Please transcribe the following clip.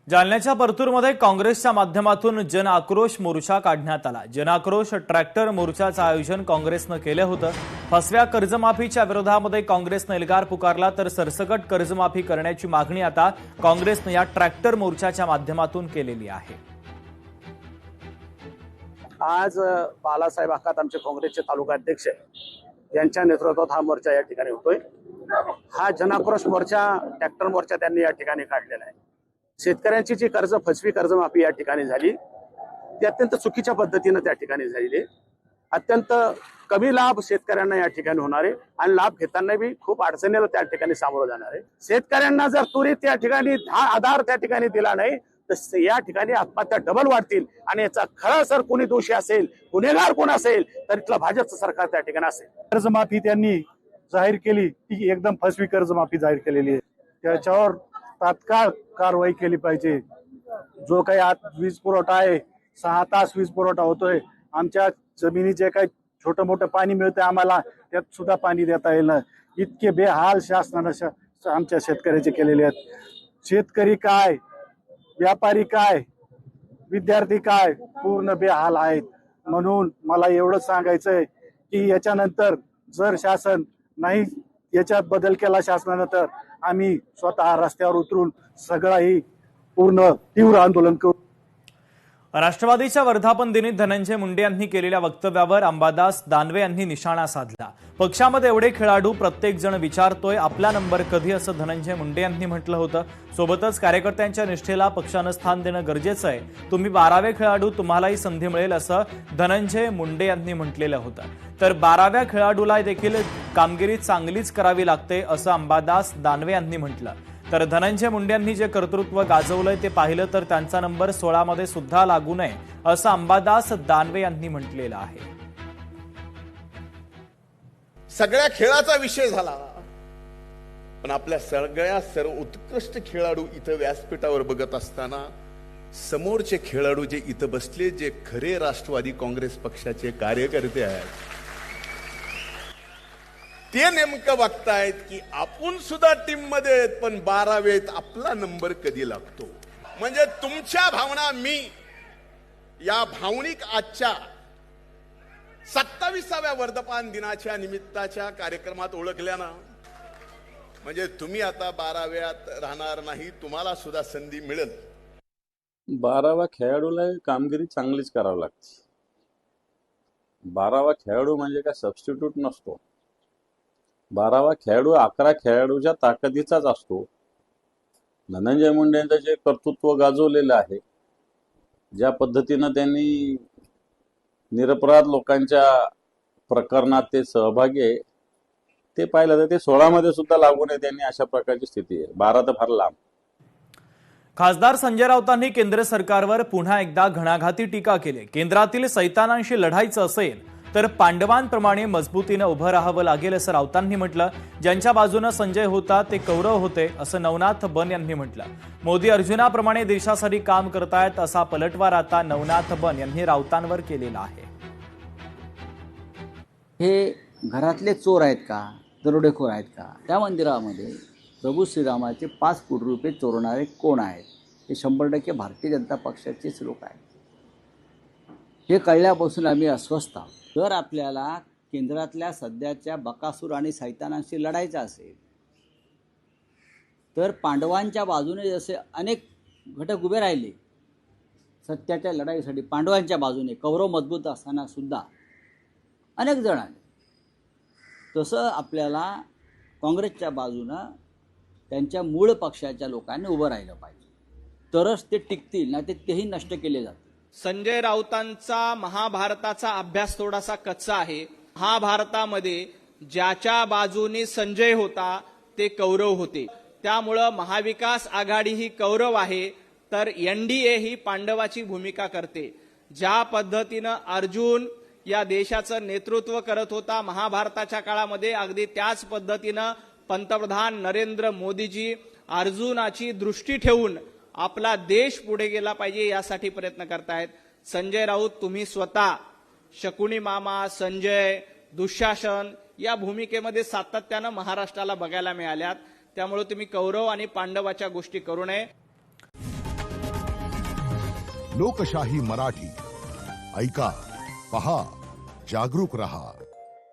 जालन्याच्या परतूरमध्ये काँग्रेसच्या माध्यमातून जन आक्रोश मोर्चा काढण्यात आला। जन आक्रोश ट्रॅक्टर मोर्चाचं आयोजन काँग्रेसनं केलं होतं। फसव्या कर्जमाफीच्या विरोधामध्ये काँग्रेसनं एल्गार पुकारला, तर सरसकट कर्जमाफी करण्याची मागणी आता काँग्रेसनं या ट्रॅक्टर मोर्चाच्या माध्यमातून केलेली आहे। आज बालासाहेब आखात आमचे काँग्रेसचे तालुका अध्यक्ष यांच्या नेतृत्वात हा मोर्चा या ठिकाणी होतोय। हा जनाक्रोश मोर्चा ट्रॅक्टर मोर्चा त्यांनी या ठिकाणी काढलेला आहे। शेतकऱ्यांची जी फसवी कर्जमाफी या ठिकाणी झाली ती अत्यंत चुकीच्या पद्धतीने त्या ठिकाणी झालेली आहे। अत्यंत कमी लाभ शेतकऱ्यांना या ठिकाणी होणार आहे आणि लाभ घेताना बी खूप अडचणीला त्या ठिकाणी सामोरं जाणार आहे। शेतकऱ्यांना जर त्वरित त्या ठिकाणी आधार त्या ठिकाणी दिला नाही तर या ठिकाणी आत्महत्या डबल वाढतील आणि याचा खरा सर कोणी दोषी असेल, गुन्हेगार कोण असेल तर इथलं भाजपचं सरकार त्या ठिकाणी असेल। कर्जमाफी त्यांनी जाहीर केली ती एकदम फसवी कर्जमाफी जाहीर केलेली आहे। त्याच्यावर तात्काळ कारवाई केली पाहिजे। जो काही आज वीज पुरवठा आहे 6 तास वीज पुरवठा होतोय, आमच्या जमिनीचे काही छोटं मोठं पाणी मिळतंय आम्हाला त्यात सुद्धा पाणी देता येईल। इतके बेहाल शासनानं आमच्या शेतकऱ्याचे केलेले आहेत। शेतकरी काय, व्यापारी काय, विद्यार्थी काय, पूर्ण बेहाल आहेत। म्हणून मला एवढंच सांगायचंय की याच्यानंतर जर शासन नाही याच्यात बदल केला शासनानं तर आम्ही स्वतः रस्त्यावर उतरून सगळंही पूर्ण तीव्र आंदोलन करू। राष्ट्रवादीच्या वर्धापन दिनी धनंजय मुंडे यांनी केलेल्या वक्तव्यावर अंबादास दानवे यांनी निशाणा साधला। पक्षामध्ये एवढे खेळाडू, प्रत्येक जण विचारतोय आपला नंबर कधी, असं धनंजय मुंडे यांनी म्हटलं होतं। सोबतच कार्यकर्त्यांच्या निष्ठेला पक्षानं स्थान देणं गरजेचं आहे। तुम्ही 12वे खेळाडू, तुम्हालाही संधी मिळेल, असं धनंजय मुंडे यांनी म्हटलेलं होतं। तर 12व्या खेळाडूला देखील कामगिरी चांगलीच करावी लागते, असं अंबादास दानवे यांनी म्हटलं। तर धनंजय मुंडे यांनी जे कर्तृत्व गाजवलंय ते पाहिलं तर त्यांचा नंबर 16 मध्ये सुद्धा लागू नये, असं अंबादास दानवे यांनी म्हटलेलं आहे। सगळ्या खेळाचा विषय झाला, पण आपल्या सगळ्या सर्व उत्कृष्ट खेळाडू इथं व्यासपीठावर बघत असताना समोरचे खेळाडू जे इथं बसले, जे खरे राष्ट्रवादी काँग्रेस पक्षाचे कार्यकर्ते आहेत, ते नेमकं बघतायत की आपण सुद्धा टीम मध्ये आहेत, पण 12वेत आपला नंबर कधी लागतो। म्हणजे तुमच्या भावना मी या भावनिक आजच्या 27व्या वर्धापन दिनाच्या निमित्ताच्या कार्यक्रमात ओळखल्यानं म्हणजे तुम्ही आता 12व्यात राहणार नाही, तुम्हाला सुद्धा संधी मिळेल। 12व्या खेळाडूला कामगिरी चांगलीच करावी लागते। 12वा खेळाडू म्हणजे काय सबस्टिट्यूट नसतो। 12वा खेळाडू 11 खेळाडूच्या ताकदीचाच असतो। धनंजय मुंडे यांचं जे कर्तृत्व गाजवलेलं आहे, ज्या पद्धतीनं त्यांनी निरपराध लोकांच्या प्रकरणात ते सहभागी आहे, ते पाहिलं तर ते 16 मध्ये सुद्धा लागू नये त्यांनी, अशा प्रकारची स्थिती आहे। 12 तर फार लांब। खासदार संजय राऊतांनी केंद्र सरकारवर पुन्हा एकदा घणाघाती टीका केली। केंद्रातील सैतानांशी लढायचं असेल तर पांडवांप्रमाणे मजबूतीने उभं राहावं लागेल, असं राऊतांनी म्हटलं। ज्यांच्या बाजूने संजय होता ते कौरव होते, असं नवनाथ बन यांनी म्हटलं। मोदी अर्जुनाप्रमाणे देशासाठी काम करतायत, असा पलटवार आता नवनाथ बन यांनी राऊतांवर केलेला आहे। हे घरातले चोर आहेत का, दरोडेखोर आहेत का? त्या मंदिरामध्ये प्रभू श्रीरामाचे 5 कोटी रुपये चोरणारे कोण आहेत? हे 100% भारतीय जनता पक्षाचेच लोक आहेत। हे कळल्यापासून आम्ही अस्वस्थ आहोत। जर आपल्याला केंद्रातल्या सध्याच्या बकासूर आणि सैतानांशी लढायचं असेल तर पांडवांच्या बाजूने जसे अनेक घटक उभे राहिले सत्याच्या लढाईसाठी, पांडवांच्या बाजूने कौरव मजबूत असताना सुद्धा अनेक जण आले, तसं आपल्याला काँग्रेसच्या बाजूनं त्यांच्या मूळ पक्षाच्या लोकांनी उभं राहिलं पाहिजे, तरच ते टिकतील, नाही तर तेही नष्ट केले जातील। संजय राऊतांचा महाभारताचा अभ्यास थोडासा कच्चा आहे। महाभारतामध्ये ज्याच्या बाजूने संजय होता ते कौरव होते, त्यामुळं महाविकास आघाडी ही कौरव आहे, तर NDA ही पांडवाची भूमिका करते। ज्या पद्धतीनं अर्जुन या देशाचं नेतृत्व करत होता महाभारताच्या काळामध्ये, अगदी त्याच पद्धतीनं पंतप्रधान नरेंद्र मोदीजी अर्जुनाची दृष्टी ठेवून आपला देश पुढे गेला पाहिजे यासाठी प्रयत्न करतायत। संजय राऊत, तुम्ही स्वतः शकुनी मामा, संजय, दुःशासन या भूमिकेमध्ये सातत्यानं महाराष्ट्राला बघायला मिळाल्यात, त्यामुळे तुम्ही कौरव आणि पांडवाच्या गोष्टी करू नये। लोकशाही मराठी ऐका, पहा, जागरूक रहा.